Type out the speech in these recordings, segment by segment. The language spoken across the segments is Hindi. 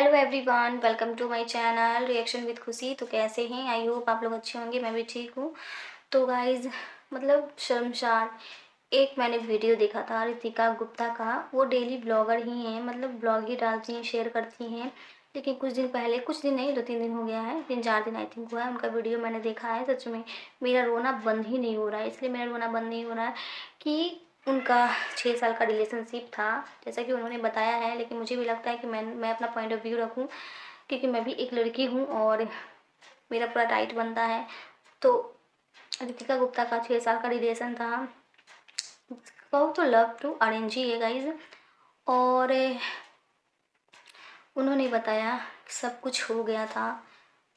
Hello everyone, welcome to my channel reaction with Khushi. तो कैसे हैं? आई होप आप लोग अच्छे होंगे। मैं भी ठीक हूँ। तो गाइज मतलब शर्मशार एक मैंने वीडियो देखा था रितिका गुप्ता का। वो डेली ब्लॉगर ही हैं, मतलब ब्लॉग ही डालती हैं, शेयर करती हैं। लेकिन कुछ दिन पहले, कुछ दिन नहीं, 2-3 दिन हो गया है, 3-4 दिन आई थिंक हुआ है, उनका वीडियो मैंने देखा है। सच में मेरा रोना बंद ही नहीं हो रहा है। इसलिए मेरा रोना बंद नहीं हो रहा है कि उनका 6 साल का रिलेशनशिप था, जैसा कि उन्होंने बताया है। लेकिन मुझे भी लगता है कि मैं अपना पॉइंट ऑफ व्यू रखूं, क्योंकि मैं भी एक लड़की हूं और मेरा पूरा राइट बनता है। तो रितिका गुप्ता का 6 साल का रिलेशन था। कहो तो लव टू अरेंज ही है गाइज। और उन्होंने बताया सब कुछ हो गया था।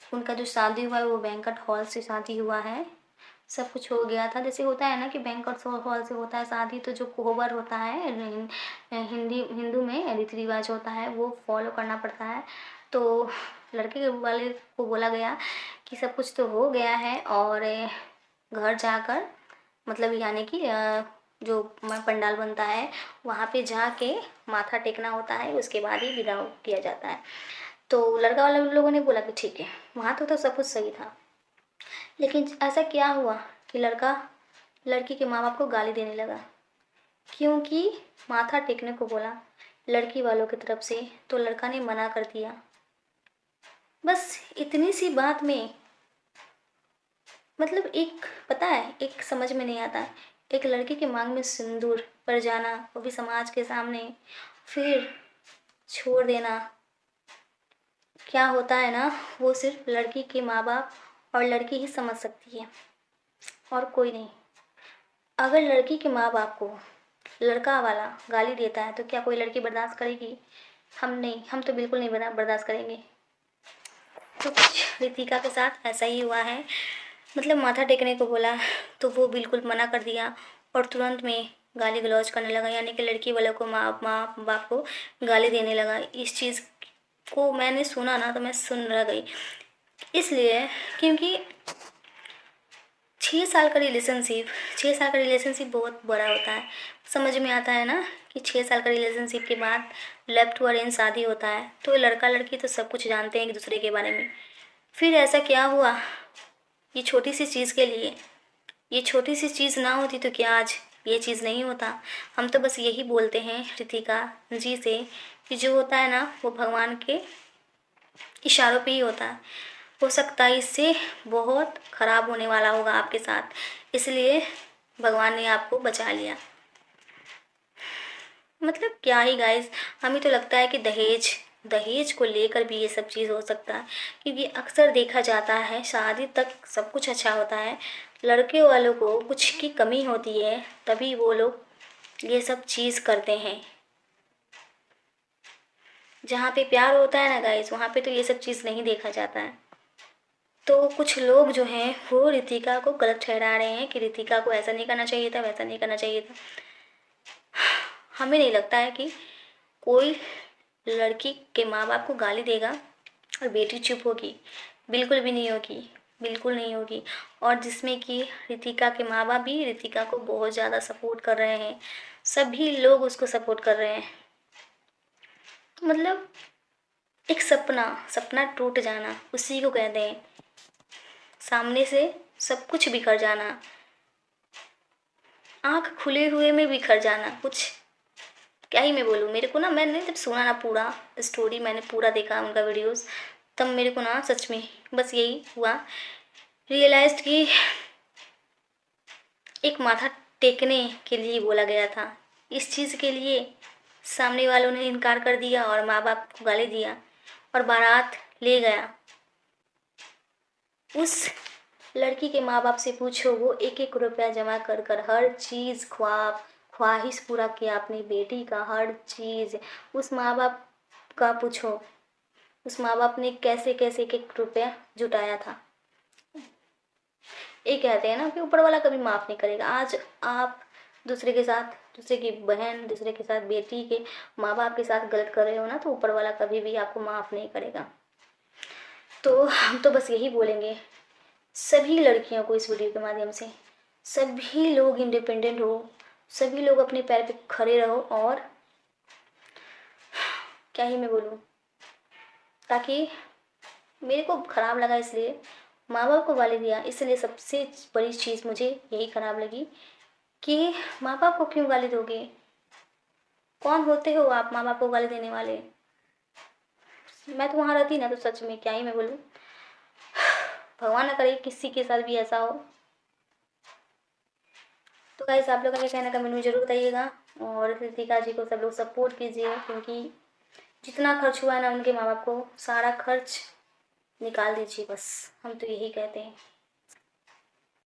उनका जो शादी हुआ है वो बैंक्वेट हॉल से शादी हुआ है। सब कुछ हो गया था, जैसे होता है ना कि बैंक्वेट हॉल से होता है शादी, तो जो कोहबर होता है हिंदू में रीति रिवाज होता है, वो फॉलो करना पड़ता है। तो लड़के वाले को बोला गया कि सब कुछ तो हो गया है और घर जाकर, मतलब यानी कि जो पंडाल बनता है वहाँ पे जाके माथा टेकना होता है, उसके बाद ही विदा किया जाता है। तो लड़का वाले लोगों ने बोला कि ठीक है। वहाँ तो सब कुछ सही था। लेकिन ऐसा क्या हुआ कि लड़का लड़की के माँ बाप को गाली देने लगा, क्योंकि माथा टेकने को बोला लड़की वालों की तरफ से, तो लड़का ने मना कर दिया। बस इतनी सी बात में, मतलब एक, पता है, एक समझ में नहीं आता है, एक लड़की के मांग में सिंदूर पर जाना, वो भी समाज के सामने, फिर छोड़ देना। क्या होता है ना, वो सिर्फ लड़की के माँ बाप और लड़की ही समझ सकती है, और कोई नहीं। अगर लड़की के माँ बाप को लड़का वाला गाली देता है तो क्या कोई लड़की बर्दाश्त करेगी? हम नहीं, हम तो बिल्कुल नहीं बर्दाश्त करेंगे। तो कुछ रितिका के साथ ऐसा ही हुआ है। मतलब माथा टेकने को बोला तो वो बिल्कुल मना कर दिया और तुरंत में गाली गलौज करने लगा, यानी कि लड़की वालों को माँ बाप को गाली देने लगा। इस चीज़ को मैंने सुना ना तो मैं सुन रह गई, इसलिए क्योंकि 6 साल का रिलेशनशिप बहुत बड़ा होता है। समझ में आता है ना कि 6 साल का रिलेशनशिप के बाद लव टू अरेंज शादी होता है, तो लड़का लड़की तो सब कुछ जानते हैं एक दूसरे के बारे में। फिर ऐसा क्या हुआ, ये छोटी सी चीज़ के लिए, ये छोटी सी चीज़ ना होती तो क्या आज ये चीज़ नहीं होता। हम तो बस यही बोलते हैं रितिका जी से कि जो होता है ना वो भगवान के इशारों पे ही होता है। हो सकता है इससे बहुत खराब होने वाला होगा आपके साथ, इसलिए भगवान ने आपको बचा लिया। मतलब क्या ही गाइस, हमें तो लगता है कि दहेज दहेज को लेकर भी ये सब चीज़ हो सकता है, क्योंकि अक्सर देखा जाता है शादी तक सब कुछ अच्छा होता है, लड़के वालों को कुछ की कमी होती है तभी वो लोग ये सब चीज़ करते हैं। जहाँ पे प्यार होता है ना गाइस, वहाँ पे तो ये सब चीज़ नहीं देखा जाता है। तो कुछ लोग जो हैं वो रितिका को गलत ठहरा रहे हैं कि रितिका को ऐसा नहीं करना चाहिए था, वैसा नहीं करना चाहिए था। हमें नहीं लगता है कि कोई लड़की के माँ बाप को गाली देगा और बेटी चुप होगी। बिल्कुल भी नहीं होगी, बिल्कुल नहीं होगी। और जिसमें कि रितिका के माँ बाप भी रितिका को बहुत ज़्यादा सपोर्ट कर रहे हैं, सभी लोग उसको सपोर्ट कर रहे हैं। मतलब एक सपना सपना टूट जाना उसी को कहते हैं, सामने से सब कुछ बिखर जाना, आँख खुले हुए में बिखर जाना। कुछ क्या ही मैं बोलूँ, मेरे को ना, मैंने जब सुना ना पूरा स्टोरी, मैंने पूरा देखा उनका वीडियोस, तब मेरे को ना सच में बस यही हुआ, रियलाइज्ड कि एक माथा टेकने के लिए बोला गया था, इस चीज़ के लिए सामने वालों ने इनकार कर दिया और माँ बाप को गाली दिया और बारात ले गया। उस लड़की के माँ बाप से पूछो, वो एक एक रुपया जमा कर कर हर चीज़ ख्वाहिश पूरा किया अपनी बेटी का, हर चीज़। उस माँ बाप का पूछो, उस माँ बाप ने कैसे कैसे एक एक रुपया जुटाया था। ये कहते हैं ना कि ऊपर वाला कभी माफ़ नहीं करेगा। आज आप दूसरे के साथ, दूसरे की बहन, दूसरे के साथ बेटी के माँ बाप के साथ गलत कर रहे हो ना, तो ऊपर वाला कभी भी आपको माफ़ नहीं करेगा। तो हम तो बस यही बोलेंगे सभी लड़कियों को इस वीडियो के माध्यम से, सभी लोग इंडिपेंडेंट हो, सभी लोग अपने पैर पे खड़े रहो। और क्या ही मैं बोलूँ, ताकि मेरे को खराब लगा इसलिए, माँ बाप को गाली दिया इसलिए सबसे बड़ी चीज़ मुझे यही खराब लगी कि माँ बाप को क्यों गाली दोगे? कौन होते हो आप माँ बाप को गाली देने वाले? मैं तो वहाँ रहती ना तो सच में क्या ही मैं बोलूँ। भगवान ना करे किसी के साथ भी ऐसा हो। तो गाइस आप लोगों का क्या कहना कमेंट में ज़रूर बताइएगा, और कृतिका जी को सब लोग सपोर्ट कीजिए, क्योंकि जितना खर्च हुआ है ना उनके माँ बाप को सारा खर्च निकाल दीजिए बस, हम तो यही कहते हैं।